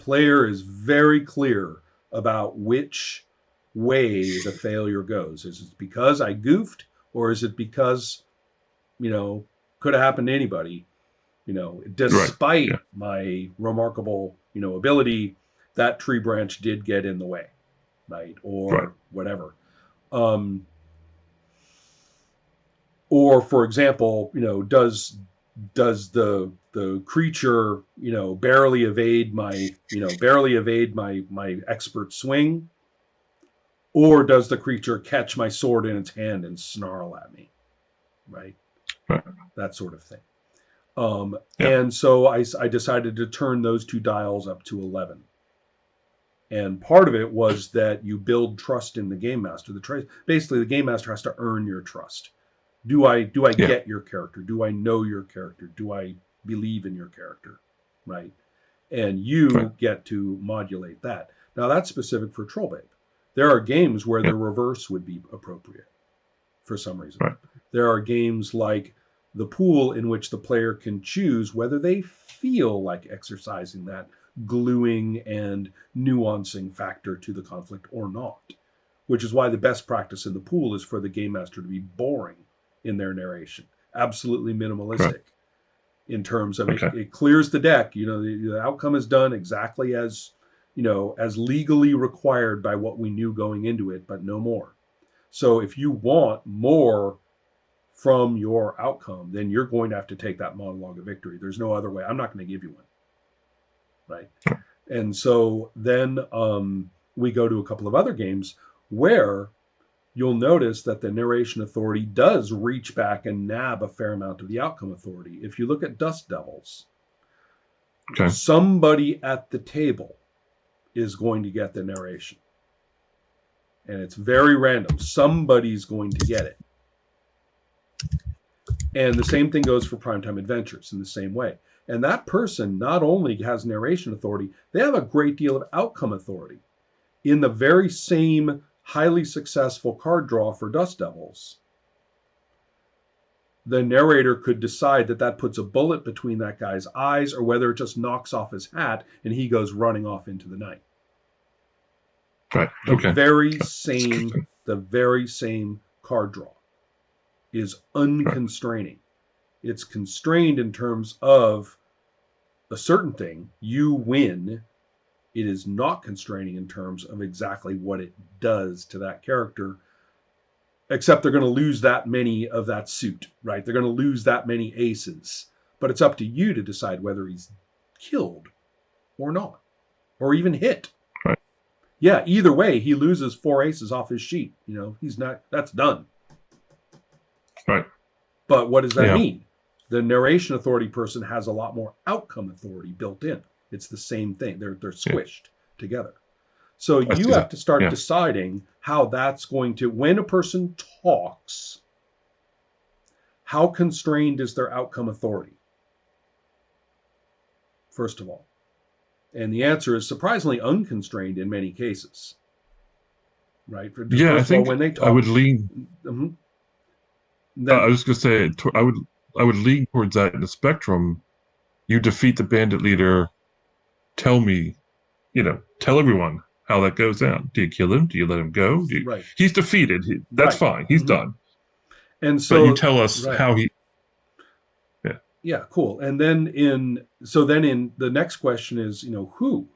player is very clear about which way the failure goes. Is it because I goofed, or is it because, could have happened to anybody, Right. Yeah. despite my remarkable, ability, that tree branch did get in the way, right? Right. Or whatever. Um, or for example, does the creature, barely evade my expert swing, or does the creature catch my sword in its hand and snarl at me, right? Right. That sort of thing. Yeah. And so I decided to turn those two dials up to 11. And part of it was that you build trust in the game master. Basically, the game master has to earn your trust. Do I Yeah. get your character? Do I know your character? Do I believe in your character? Right? And Right. you get to modulate that. Now that's specific for Trollbabe. There are games where Yeah. the reverse would be appropriate for some reason. Right. There are games like the pool in which the player can choose whether they feel like exercising that gluing and nuancing factor to the conflict or not, which is why the best practice in the pool is for the game master to be boring in their narration, absolutely Right. minimalistic in terms of it, Okay. it clears the deck. The outcome is done exactly as legally required by what we knew going into it, but no more. So if you want more from your outcome, then you're going to have to take that monologue of victory. There's no other way. I'm not going to give you one, right? And so then we go to a couple of other games where you'll notice that the narration authority does reach back and nab a fair amount of the outcome authority. If you look at Dust Devils, Okay. somebody at the table is going to get the narration. And it's very random. Somebody's going to get it. And the same thing goes for Primetime Adventures in the same way. And that person not only has narration authority, they have a great deal of outcome authority. In the very same highly successful card draw for Dust Devils, the narrator could decide that puts a bullet between that guy's eyes, or whether it just knocks off his hat and he goes running off into the night. Right. The Okay. very That's same, interesting. the very same card draw is Right. unconstraining. It's constrained in terms of a certain thing. You win. It is not constraining in terms of exactly what it does to that character, except they're going to lose that many of that suit, right? They're going to lose that many aces. But it's up to you to decide whether he's killed or not, or even hit. Right. Yeah, either way, he loses 4 aces off his sheet. He's not, that's done. Right. But what does that Yeah. mean? The narration authority person has a lot more outcome authority built in. It's the same thing. They're Yeah. squished together. So I you see have that. to start Yeah. deciding how that's going to, when a person talks, how constrained is their outcome authority? First of all. And the answer is surprisingly unconstrained in many cases. Right? Yeah. I First of all, think when they I talk, would lean. I then was going to say I would lean towards that in the spectrum. You defeat the bandit leader. Tell me, tell everyone how that goes down. Do you kill him? Do you let him go? right, He's defeated. That's right. fine. He's Mm-hmm. done. And But you so, tell us right. how he. Yeah. Yeah, cool. And then in the next question is, who?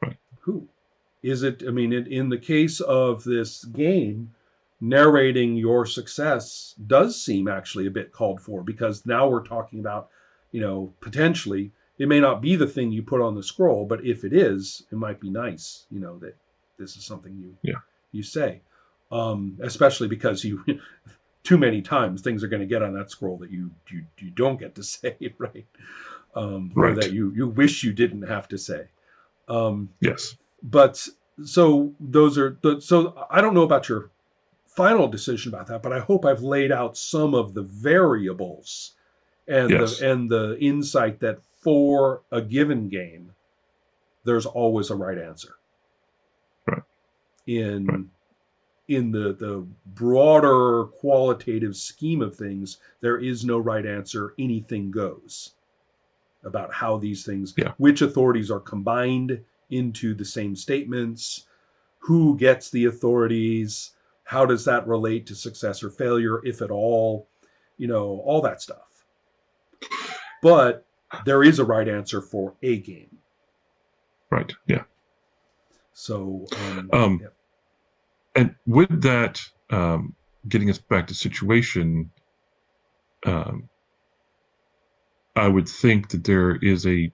Right. Who? Is it, in the case of this game, narrating your success does seem actually a bit called for, because now we're talking about, potentially, it may not be the thing you put on the scroll, but if it is, it might be nice, that this is something Yeah. you say. Especially because you too many times things are going to get on that scroll that you don't get to say, right? Or Right. that you wish you didn't have to say. Yes. But so those are so I don't know about your final decision about that, but I hope I've laid out some of the variables and Yes. the insight that for a given game, there's always a right answer. Right. Right. In the broader qualitative scheme of things, there is no right answer. Anything goes. about how these things, Yeah. which authorities are combined into the same statements, who gets the authorities, how does that relate to success or failure, if at all, all that stuff. But there is a right answer for a game. Right. Yeah. So, Um, yeah. and with that, getting us back to situation, um, I would think that there is a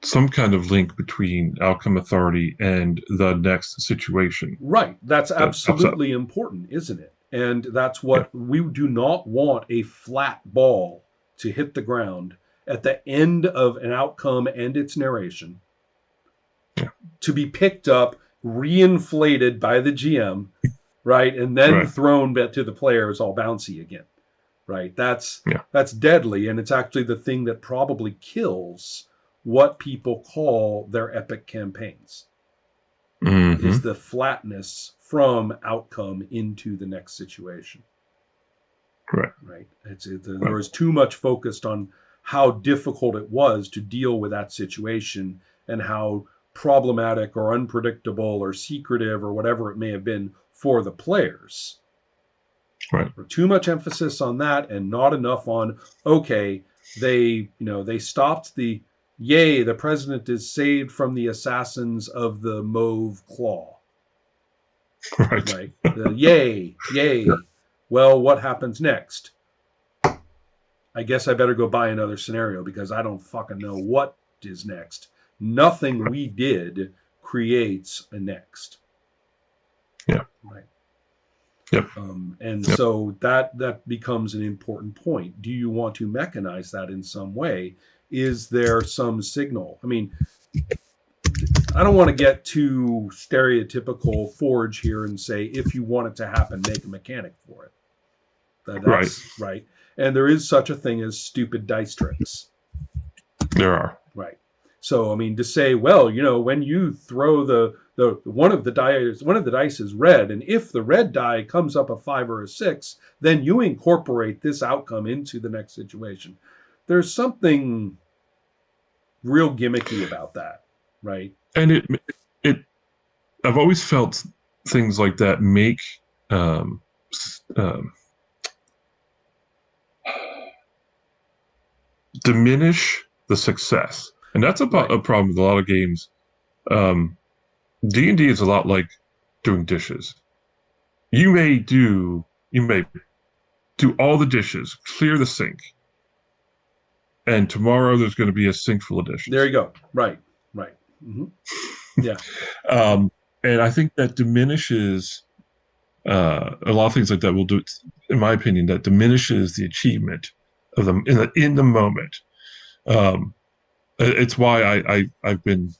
some kind of link between outcome authority and the next situation Right. That's that pops up. absolutely important, isn't it? And that's Yeah. what we do not want a flat ball to hit the ground at the end of an outcome and its narration Yeah. to be picked up, reinflated by the GM, right? And then Right. thrown back to the players all bouncy again. Right? Yeah. That's deadly, and it's actually the thing that probably kills what people call their epic campaigns. Is Mm-hmm. the flatness from outcome into the next situation. Right. Right? There Right. was too much focused on how difficult it was to deal with that situation and how problematic or unpredictable or secretive or whatever it may have been for the players. Right. Or too much emphasis on that and not enough on, okay, they stopped the president is saved from the assassins of the mauve claw. Right. Right? Yay. Well, what happens next? I guess I better go buy another scenario because I don't fucking know what is next. Nothing we did creates a next. Yeah. Right. Yep. And Yep. so that becomes an important point. Do you want to mechanize that in some way? Is there some signal? I mean, I don't want to get too stereotypical Forge here and say if you want it to happen, make a mechanic for it. Right. That's right. And there is such a thing as stupid dice tricks. There are. Right. So I mean to say, well, when you throw the one of the dice is red, and if the red die comes up a 5 or a 6, then you incorporate this outcome into the next situation. There's something real gimmicky about that, right? And it I've always felt things like that make um, um, diminish the success, and that's about Right. a problem with a lot of games. Um, D&D is a lot like doing dishes. You may do all the dishes, clear the sink, and tomorrow there's going to be a sink full of There dishes. you go. Right. Right. Mm-hmm. Yeah. um, and I think that diminishes a lot of things like that. Will do, in my opinion, that diminishes the achievement of them in the moment. Um, it's why I've been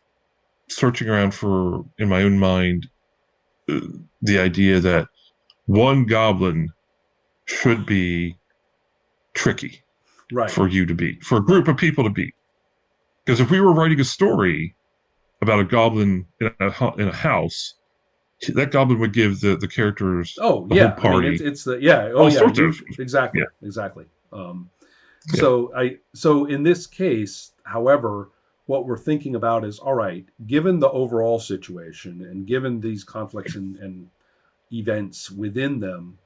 searching around for in my own mind uh, the idea that one goblin should be tricky Right. for you to beat, for a Right. group of people to beat. Because if we were writing a story about a goblin in a house, that goblin would give the characters, Oh the whole yeah. I mean party, it's the yeah. Oh all yeah. sorts of You exactly yeah, exactly. yeah, So in this case, however, what we're thinking about is all right, given the overall situation and given these conflicts and events within them,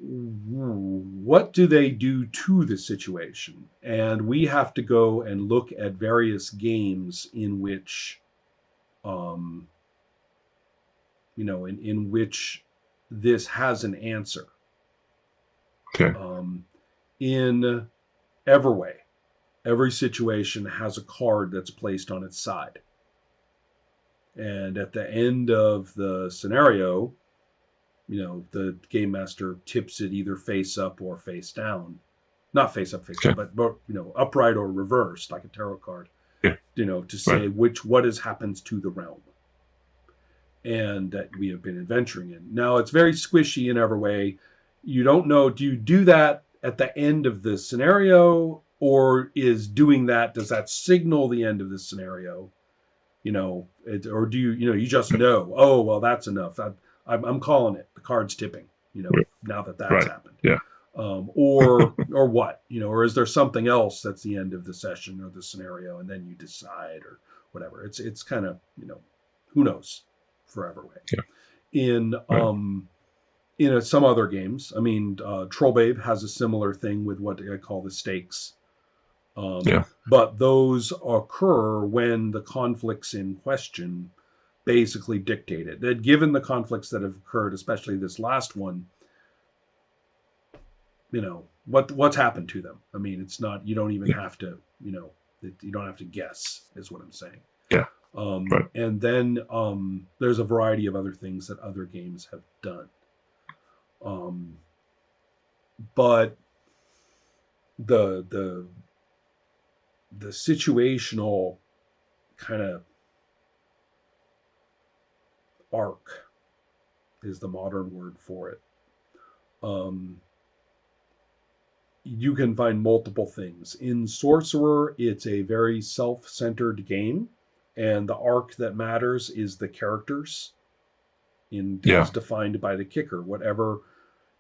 what do they do to the situation? And we have to go and look at various games in which, um, in which this has an answer. okay, Um, in Everway, every situation has a card that's placed on its side. And at the end of the scenario, the game master tips it either face up or face down. Not face up, face down, okay, but upright or reversed, like a tarot card. yeah, To right, say what has happens to the realm, and that we have been adventuring in. Now it's very squishy in every way. You don't know. Do you do that at the end of the scenario, or does that signal the end of the scenario? Or do you just know? Oh well, that's enough. I'm calling it. The card's tipping. now that that's Right. happened. Yeah. Or what, or is there something else that's the end of the session or the scenario, and then you decide or whatever. It's kind of, who knows, forever way. Yeah. In Right. some other games, I mean, Troll Babe has a similar thing with what I call the stakes. Yeah. But those occur when the conflicts in question basically dictate it. That given the conflicts that have occurred, especially this last one, what's happened to them. I mean, it's not, you don't even Yeah. have to, you don't have to guess, is what I'm saying. Yeah. Right. And then there's a variety of other things that other games have done. But the the situational kind of arc is the modern word for it. Um, you can find multiple things. In Sorcerer, it's a very self centered game, and the arc that matters is the characters, as Yeah. defined by the kicker. Whatever,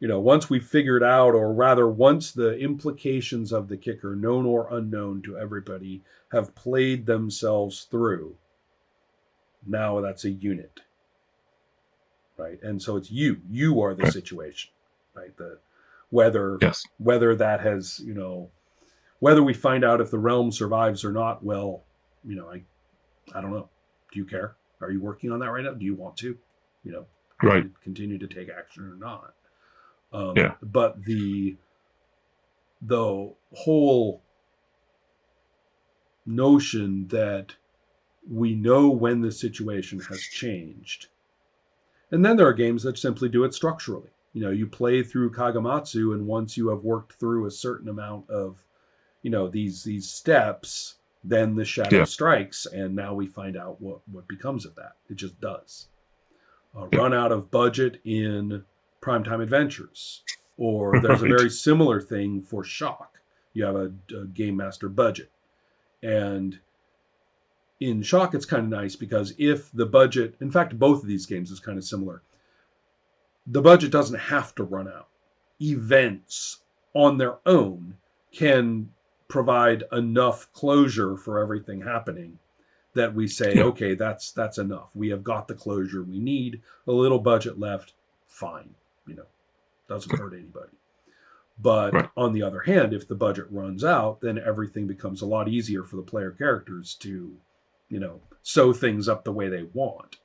once we figured out, or rather, once the implications of the kicker, known or unknown to everybody, have played themselves through, now that's a unit, right? And so it's you are the Right. situation, right? Whether Yes. whether that has, whether we find out if the realm survives or not, well, I don't know. Do you care? Are you working on that right now? Do you want to, Right. continue to take action or not? Yeah. But the whole notion that we know when the situation has changed. And then there are games that simply do it structurally. You play through Kagamatsu, and once you have worked through a certain amount of, these steps, then the shadow Yeah. strikes, and now we find out what becomes of that. It just does. Yeah. Run out of budget in Primetime Adventures, or there's a Right. very similar thing for Shock. You have a game master budget, and in Shock, it's kind of nice because if the budget, in fact, both of these games is kind of similar. The budget doesn't have to run out. Events on their own can provide enough closure for everything happening that we say, Yeah. okay, that's enough. We have got the closure we need. A little budget left, fine. Doesn't hurt anybody. But Right. on the other hand, if the budget runs out, then everything becomes a lot easier for the player characters to, sew things up the way they want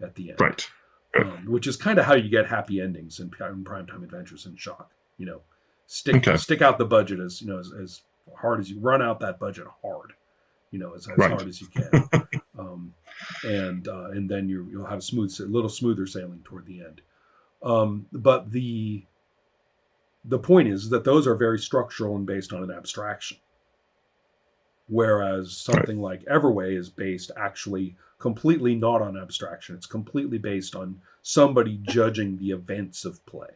at the end. Right. Right. Which is kind of how you get happy endings in Primetime Adventures and Shock. Okay. Stick out the budget as hard as you run out that budget hard, as Right. hard as you can, and then you'll have a little smoother sailing toward the end. But the point is that those are very structural and based on an abstraction. Whereas something like Everway is based actually completely not on abstraction. It's completely based on somebody judging the events of play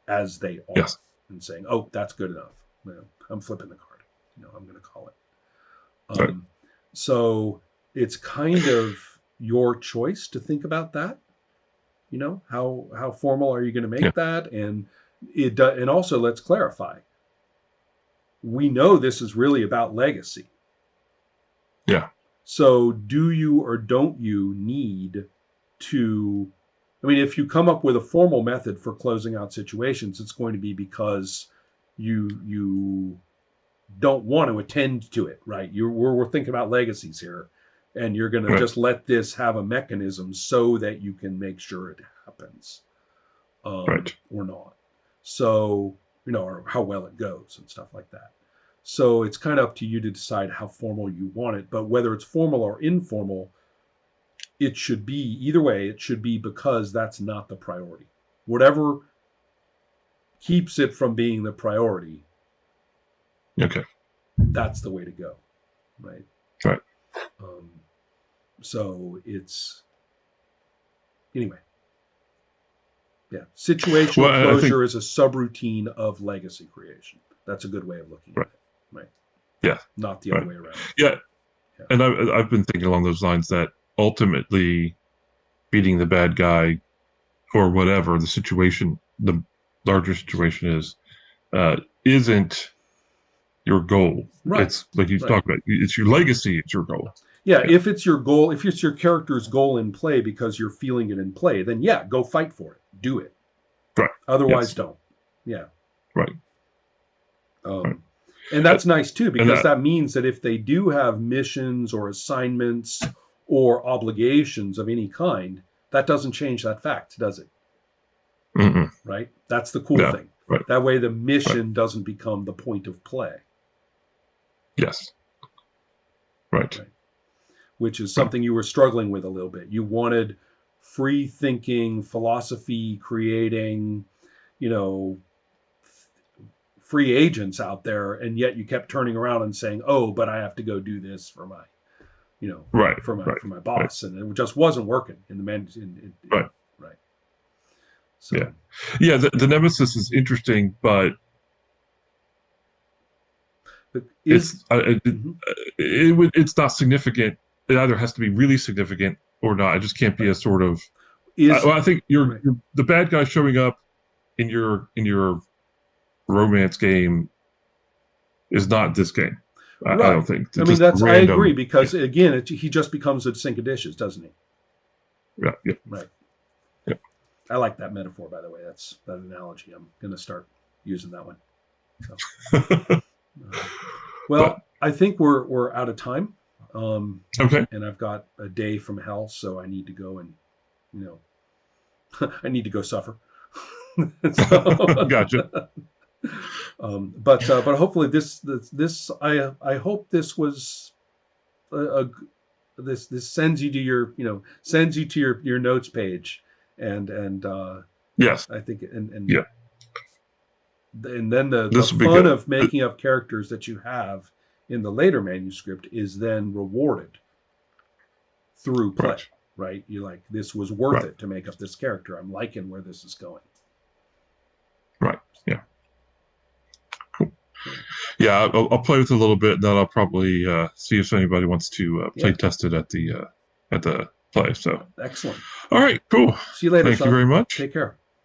as they are, Yes. and saying, "Oh, that's good enough. I'm flipping the card. I'm going to call it." Right. So it's kind of your choice to think about that. How formal are you going to make Yeah. that? And and also, let's clarify. We know this is really about legacy. Yeah. So do you or don't you need to, I mean, if you come up with a formal method for closing out situations, it's going to be because you don't want to attend to it, right? We're thinking about legacies here, and you're going to just let this have a mechanism so that you can make sure it happens, or not. So, or how well it goes and stuff like that. So it's kind of up to you to decide how formal you want it. But whether it's formal or informal, it should be, either way, it should be because that's not the priority. Whatever keeps it from being the priority, Okay. that's the way to go, right? Right. So it's, anyway. Yeah, situational Well, closure is a subroutine of legacy creation. That's a good way of looking at it, right? Yeah. Not the other way around. Yeah. And I've been thinking along those lines that ultimately beating the bad guy or whatever the situation, the larger situation isn't your goal. Right. It's like you Right. talked about. It's your legacy. It's your goal. Yeah, Yeah. if it's your goal, if it's your character's goal in play because you're feeling it in play, then yeah, go fight for it. Do it. Right. Otherwise, Yes. don't. Yeah. Right. Right. Um, and that's nice too, And because that means that if they do have missions or assignments or obligations of any kind, that doesn't change that fact, does it? mm-mm. Right? That's the cool Yeah. thing. Right. That way, the Right. mission doesn't become the point of play. Yes. Right. Right. Which is Right. something you were struggling with a little bit. You wanted free thinking, philosophy creating, you know, free agents out there, and yet you kept turning around and saying, "Oh, but I have to go do this for my, Right. Right. for my Right. boss," and it just wasn't working in the Right. right. Yeah. So Yeah. The nemesis is interesting, but is mhm. it's not significant. It either has to be really significant or not. It just can't be Right. a sort of. Is Well, I think right. you're the bad guy showing up in your romance game is not this game. I don't Right. think I it's mean, just that's I agree random. Yeah, because again, he just becomes a sink of dishes, doesn't he? yeah, yeah, Right. yeah. I like that metaphor, by the way. That's that analogy. I'm going to start using that one. So, But well, I think we're out of time, okay, and I've got a day from hell, so I need to go and you I need to go suffer. So, gotcha. but hopefully this I hope this was a this sends you to your sends you to your notes page and Yes, I think yeah. and then the This would be fun good. of making up characters that you have in the later manuscript is then rewarded through play, Right, right? You're like, this was worth right, it to make up this character. I'm liking where this is going. right. Yeah, yeah. I'll play with it a little bit, and then I'll probably see if anybody wants to play Yeah, test it at the play. So, excellent. all right, cool. See you later, Thank you son. very much. Take care.